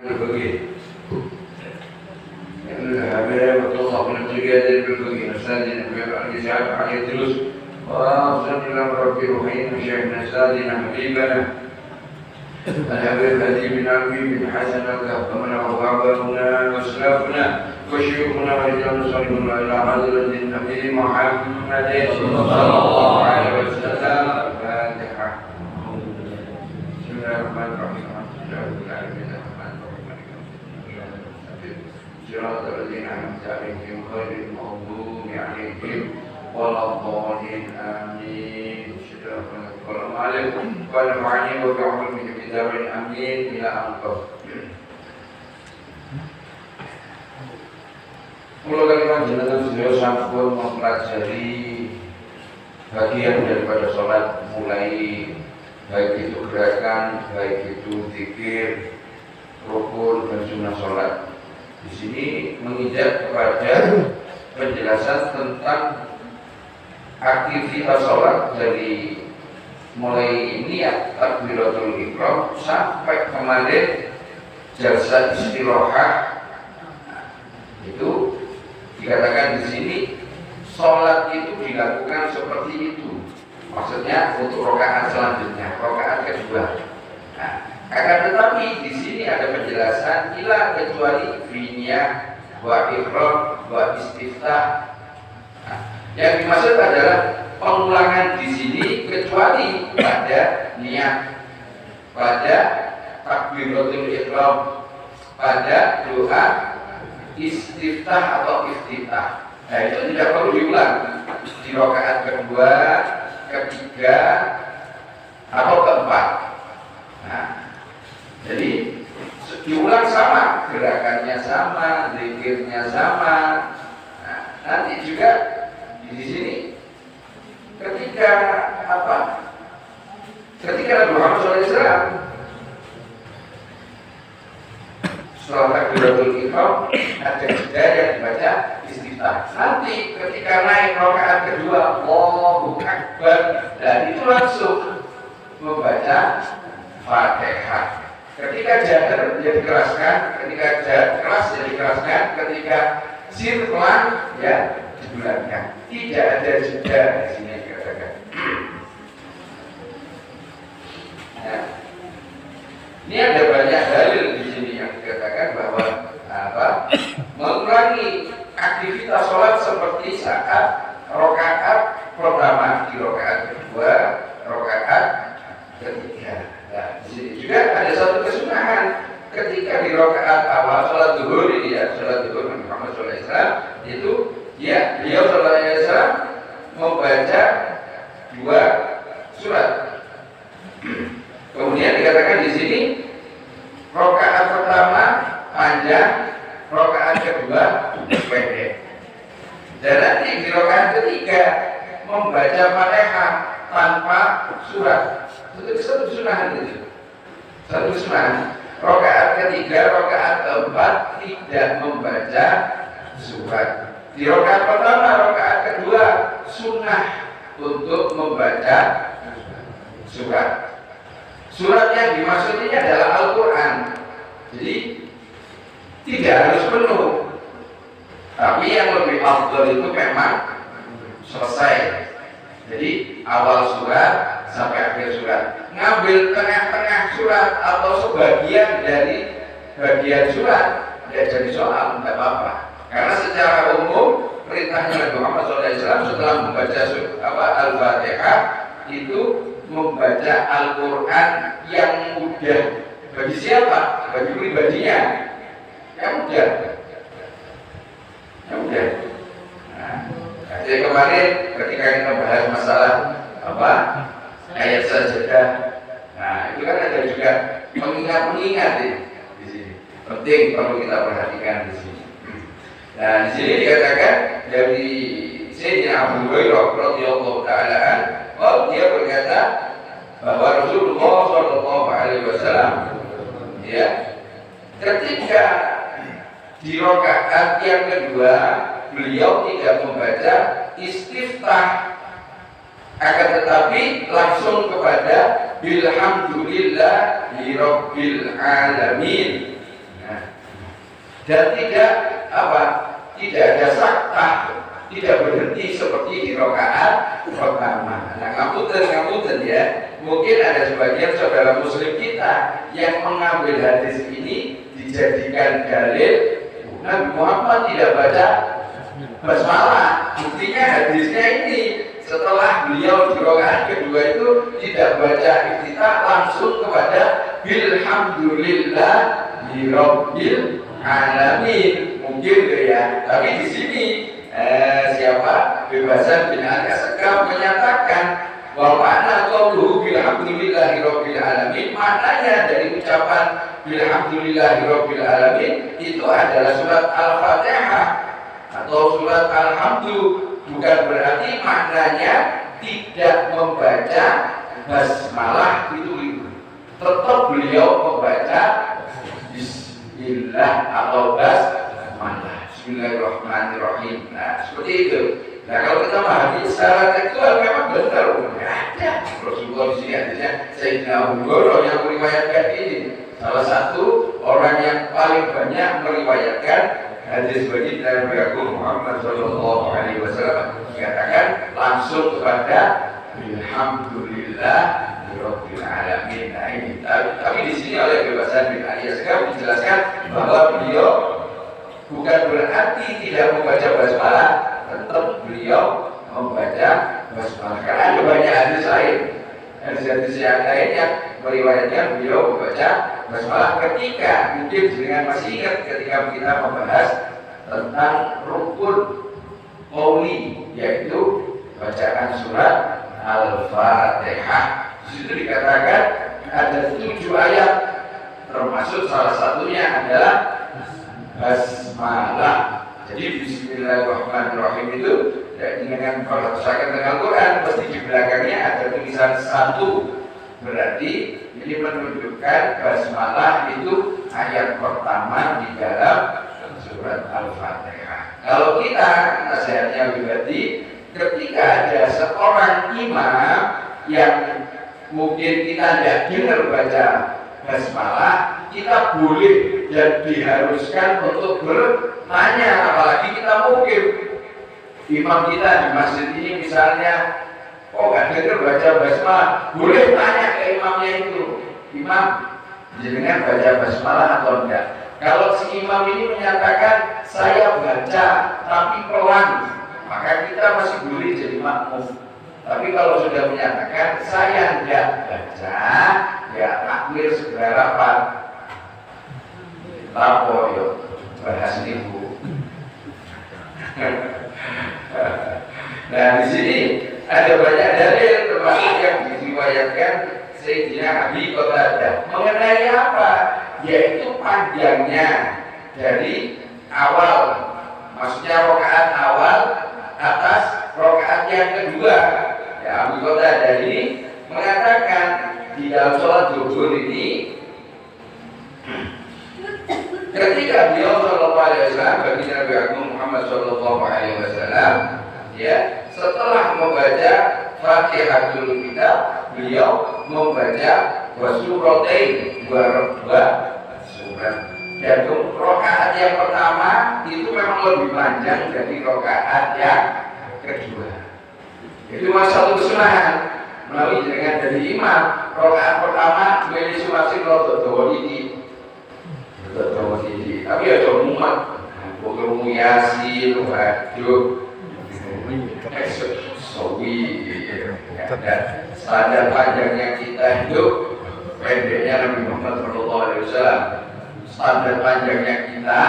البقية الهباء وتوصف من التجاد البقية نسادنا بأرجساب عليه الدروس وأفضل إلى رب رحيم شيخنا سادنا حبيبنا الحبيب الذي من عمي من حسنة وكفمنا وغابرنا واسلافنا وشيوخنا ورجال صلبنا إلى حضرة النبي محمد صلى الله عليه وسلم. الفاتحة. بسم الله الرحمن الرحيم. الحمد لله رب العالمين الرحمن الرحيم صراط الذين أنعمت عليهم غير المغضوب عليهم ولا الضالين آمين. السلام عليكم ونفعني وبعلمه بكتاب أمين إلى أنقذ. Mula kalimat jenazah beliau sampun mempelajari bagian daripada sholat, mulai baik itu gerakan, baik itu zikir, rukun dan sunnah sholat. Di sini menginjak kepada penjelasan tentang aktivitas sholat dari mulai niat takbiratul ihram sampai kemarin jalsa istirahat. Itu dikatakan di sini sholat itu dilakukan seperti itu. Maksudnya untuk rakaat selanjutnya, rakaat kedua. Nah, akan tetapi di sini ada penjelasan ila kecuali finiyah wa ihram wa istiftah. Nah, yang dimaksud adalah pengulangan di sini kecuali pada niat, pada takbiratul ihram, pada doa istiftah atau iftitah. Nah, itu tidak perlu diulang di rakaat kedua, ketiga, atau keempat. Nah, jadi diulang sama, gerakannya sama, zikirnya sama. Nah, nanti juga di sini ketika apa? Ketika Nabi Muhammad SAW setelah takbiratul ihram ada jeda yang dibaca istiftah. Nanti ketika naik rakaat kedua, Allahu Akbar, dan itu langsung membaca Fatihah. Ketika jahar ya dikeraskan, ketika keras ya dikeraskan, ketika sir pelan ya dibulatkan. Tidak ada jeda di sini dikatakan. Nah, ini ada banyak dalil di sini yang dikatakan bahwa mengulangi aktivitas sholat seperti saat rakaat pertama, di rakaat kedua, rakaat ketiga. Nah, di sini juga ada satu kesunahan ketika di rakaat awal sholat zuhur ini ya, sholat zuhur Nabi Muhammad SAW itu ya beliau SAW membaca dua surat. Kemudian dikatakan di sini rakaat pertama panjang, rakaat kedua pendek. Dan nanti di rakaat ketiga membaca Fatihah tanpa surat. Itu satu kesunahan itu. Satu kesunahan. Rakaat ketiga, rakaat keempat tidak membaca surat. Di rakaat pertama, rakaat kedua sunnah untuk membaca surat. Surat yang dimaksud ini adalah Al-Quran. Jadi tidak harus penuh. Tapi yang lebih afdal itu memang selesai. Jadi awal surat sampai akhir surat. Ngambil tengah-tengah surat atau sebagian dari bagian surat ya jadi soal, tidak apa-apa. Karena secara umum perintahnya Nabi Muhammad SAW setelah membaca Al-Fatihah itu membaca Al-Quran yang mudah. Bagi siapa? Bagi pribadinya yang mudah. Yang mudah. Nah, jadi kemarin ketika kita bahas masalah ayat sajadah, nah itu kan ada juga pengingat di sini. Penting perlu kita perhatikan di sini. Nah, di sini dikatakan dari Sayyidina Abu Hurairah radhiyallahu taala dia berkata bahwa Rasulullah Shallallahu Alaihi Wasallam ya ketika di rakaat yang kedua beliau tidak membaca istiftah, akan tetapi langsung kepada bilhamdulillahirabbil alamin. dan tidak apa, tidak ada sakta, tidak berhenti seperti di rakaat pertama. Nah, ngapunten ya, mungkin ada sebagian saudara muslim kita yang mengambil hadis ini dijadikan dalil Nabi Muhammad tidak baca basmalah. Buktinya hadisnya ini, setelah beliau di rakaat kedua itu tidak baca iftitah, langsung kepada bilhamdulillahi rabbil alamin. Mungkin ya, tapi di sini siapa Bebasan bin Al-Asqam menyatakan bahwa makna qauluhu bilhamdulillahi rabbil alamin, maknanya dari ucapan bilhamdulillahi rabbil alamin itu adalah surat Al-Fatihah atau surat Alhamdu, bukan berarti maknanya tidak membaca basmalah itu. Tetap beliau membaca bismillah atau basmalah, bismillahirrahmanirrahim. Nah, seperti itu. Nah, kalau kita memahami secara tekstual memang benar, ada Rasulullah di sini hadisnya Sayyidina Abu Hurairah yang meriwayatkan ini. Salah satu orang yang paling banyak meriwayatkan hadis baginda Nabi Agung Muhammad Shallallahu Alaihi Wasallam, dikatakan langsung kepada alhamdulillah rabbil alamin. Nah ini, tapi di sini oleh Bebasan bin Al-Asqam dijelaskan bahwa beliau bukan berarti tidak membaca basmalah, tetap beliau membaca basmalah karena ada banyak hadis lain, hadis yang lain yang meriwayatkan beliau membaca basmalah. Ketika mungkin dengan masih ingat ketika kita membahas tentang rukun qauli, yaitu bacaan surat Al-Fatihah. Di situ dikatakan ada 7 ayat, termasuk salah satunya adalah basmalah. Jadi bismillahirrahmanirrahim itu dengan kalau saya dengan Al-Quran pasti di belakangnya ada tulisan 1, berarti ini menunjukkan basmalah itu ayat pertama di dalam surat Al-Fatihah. Kalau kita nasihatnya berarti ketika ada seorang imam yang mungkin kita tidak dengar baca basmalah, kita boleh dan diharuskan untuk bertanya. Apalagi kita mungkin imam kita di masjid ini misalnya nggak dengar baca basmalah, boleh tanya ke imamnya itu, imam jenengan baca basmalah atau enggak. Kalau si imam ini menyatakan saya baca tapi pelan, maka kita masih boleh jadi makmum. Tapi kalau sudah menyatakan saya tidak baca, ya takbir segera rapat. Lapo yo bahas niku. Nah di sini ada banyak dalil termasuk yang diriwayatkan Sayyidina Abi Qatadah mengenai apa? Yaitu panjangnya dari awal, maksudnya rakaat awal atas rakaat yang kedua. Ya, Abu Qatadah ini mengatakan di dalam sholat zuhur ini, ketika beliau Shallallahu Alaihi Wasallam bagi Nabi Agung Muhammad Shallallahu Alaihi Wasallam, ya setelah membaca Fatihatul Kitab, beliau membaca wasuratain, dua surat. Dan rakaat yang pertama itu memang lebih panjang dari rakaat yang kedua. Itu masalah kesunahan melalui dengan dari imam. Rakaat pertama beli sumasin rodo dawalidi, tapi ada umat pokoknya yasin, waduh, sawi. Dan standar panjangnya kita hidup, pendeknya Nabi Muhammad SAW. Standar panjangnya kita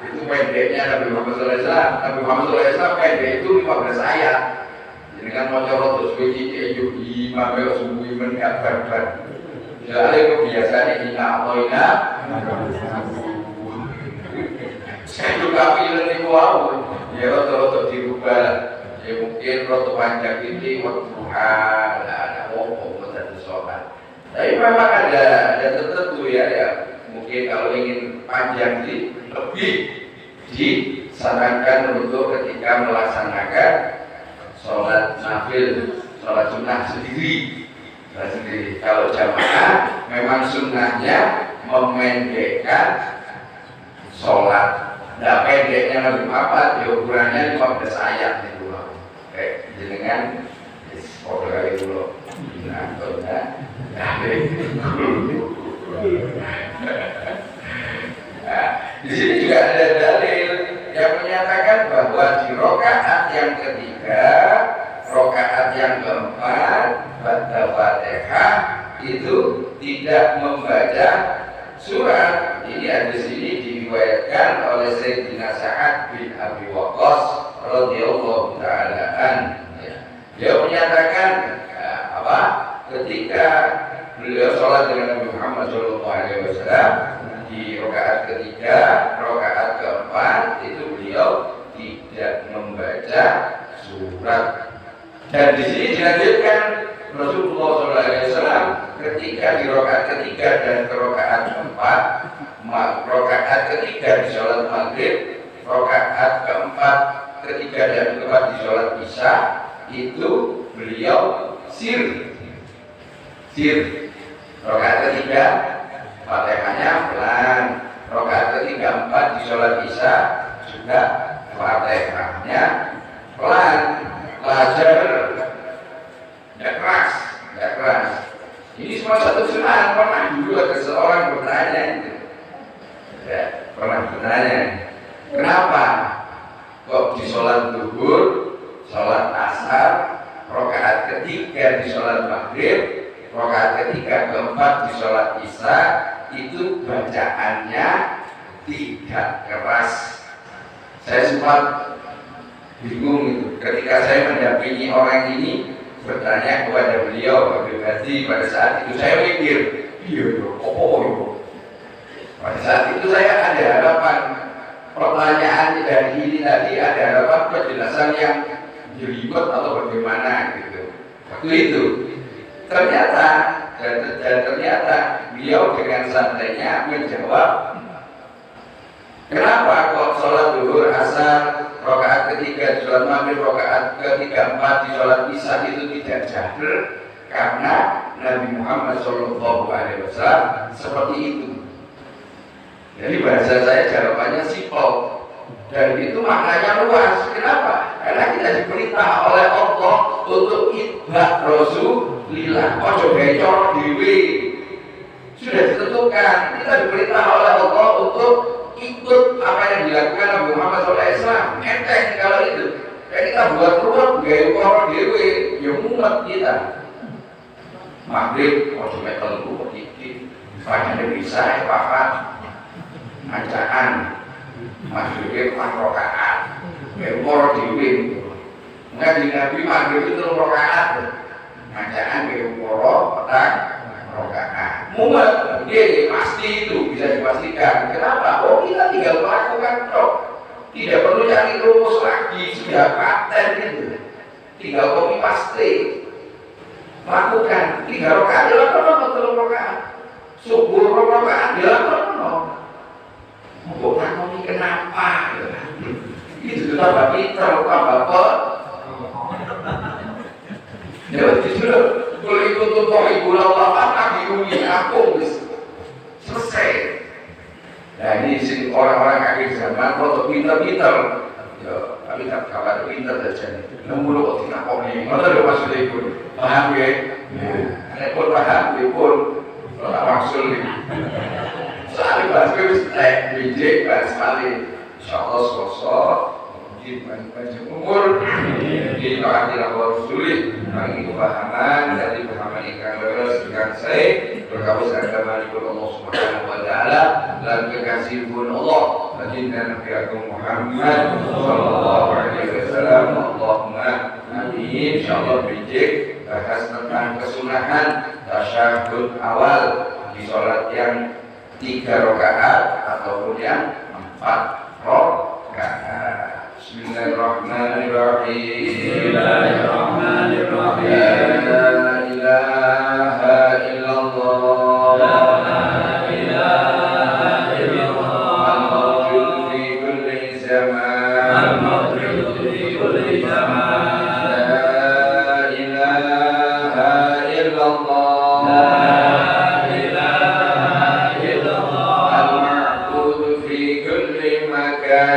itu pendeknya Nabi Muhammad SAW. Nabi Muhammad SAW pendek itu 15 ayat. Jadi kan mau coba terus begini, yuk imam ya sembuh mengabarkan. Jadi kebiasaan ini ina. Saya juga pilih di bawah. Ya roto dirubah. Ya mungkin roto panjang ini waktu ada wong dan sholat. Tapi memang ada tertentu ya. Mungkin kalau ingin panjang sih lebih disarankan untuk ketika melaksanakan sholat nafil, sholat sunnah sendiri. Kalau jamaah memang sunnahnya memendekkan sholat Nah pendeknya Nabi Muhammad, ya ukurannya 15 ayat itu. Jenengan kode kali dulu. Di sini juga ada dalil yang menyatakan bahwa di rokaat yang ketiga, rokaat yang keempat, baca Fatihah itu tidak membaca surat. Ini ada di sini diriwayatkan oleh Sayyidina Sa'ad bin Abi Waqqas radhiyallahu ta'ala an. Dia menyatakan ketika beliau sholat dengan Nabi Muhammad SAW di rakaat ketiga, rakaat keempat itu beliau tidak membaca surat. Dan di sini dilanjutkan Rasulullah SAW ketika di rakaat ketiga dan ke rakaat keempat, rakaat ketiga di sholat maghrib, rakaat keempat, ketiga dan keempat di sholat isya itu beliau sir. Rakaat ketiga Fatihahnya pelan, rakaat ketiga 4 di sholat isya juga Fatihahnya pelan, lajar, tidak keras. Ini semua satu sunnah. Pernah dulu ada seorang bertanya itu, kenapa kok di sholat zuhur, sholat asar, rakaat ketiga di sholat maghrib, rakaat ketiga keempat di sholat isya itu bacaannya tidak keras. Saya sempat bingung itu ketika saya mendampingi orang ini bertanya kepada beliau pribadi. Pada saat itu saya mikir, pada saat itu saya ada harapan pertanyaan dari ini tadi, ada harapan penjelasan yang jelimet atau bagaimana gitu. Waktu itu ternyata beliau dengan santainya menjawab, kenapa kok sholat zuhur, asar, rakaat ketiga di sholat maghrib, rakaat ketiga 4 di sholat isya itu tidak jahar? Karena Nabi Muhammad SAW seperti itu. Jadi bahasa saya jawabannya simpel dan itu maknanya luas. Kenapa? Karena kita diperintah oleh Allah untuk itba Rasulillah, ojo becor dewi. Sudah ditentukan, kita diperintah oleh Allah untuk ikut apa yang dilakukan Nabi Muhammad SAW. Enteng kalau itu. Dan kita buat ruang gaya ukara dewi, ya mumet kita. Maghrib, ojo metal lupa dikit, padahal bisa pakat ancaan maghrib rokaat, gaya ukara dewi. Ngaji Nabi maghrib itu rokaat, ancaan gaya ukara petang rokaat. Mumet, dia pasti itu bisa dipastikan. Kenapa? Oh kita tinggal melakukan toh, tidak perlu cari rumus lagi, sudah paten itu. Tinggal copy paste, lakukan 3 rakaat, dilakukan 3 rakaat, subuh 2 rakaat, dilakukan. Mau takoni kenapa? Itu tambah pintar, tambah apa? Ya justru kalau ikut untuk ibu lawan lagi umi aku selesai. Nah ini sih orang-orang akhir zaman kalau pintar-pintar, ya tapi tak kabar pintar saja. Namun kok tidak koni, mana ada maksudnya ikut paham ya? Ada pun paham, dia pun tak maksud ni. Soalnya bahasa kita bijak bahasa sekali. Insyaallah sosok panjang umur, di kehadiran Rasul, bagi kepahaman dari pemahaman ikan beras ikan saya berkabus agama di Allah Subhanahu Wa Taala dan kekasih pun Allah baginda Nabi Agung Muhammad Sallallahu Alaihi Wasallam. Allahumma amin. Insyaallah bijak bahas tentang kesunahan tasyahud awal di sholat yang 3 rakaat ataupun yang 4 rakaat. Bismillahirrahmanirrahim. La ilaha illallah. Al-Mawjud fi kulli zaman. La ilaha illallah. Al-Ma'bud fi kulli makan.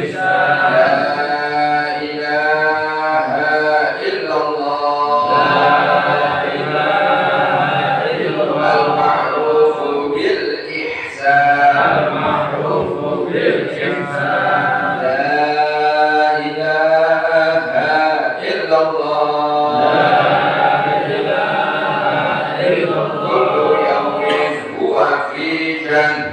ihsan. La ilaha illallah. Al-ma'rufu bil ihsan. La ilaha illallah.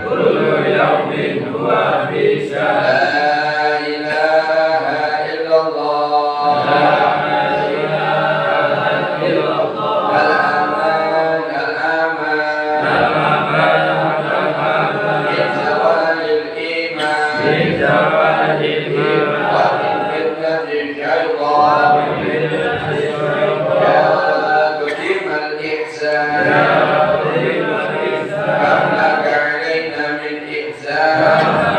Kullu yawmin huwa fi shan. La ilaha illallah. Al-aman, al-aman. Min zawalil iman. Wa min fitnati syaitan. Ya qadimal ihsan. Karena alaina min ihsan.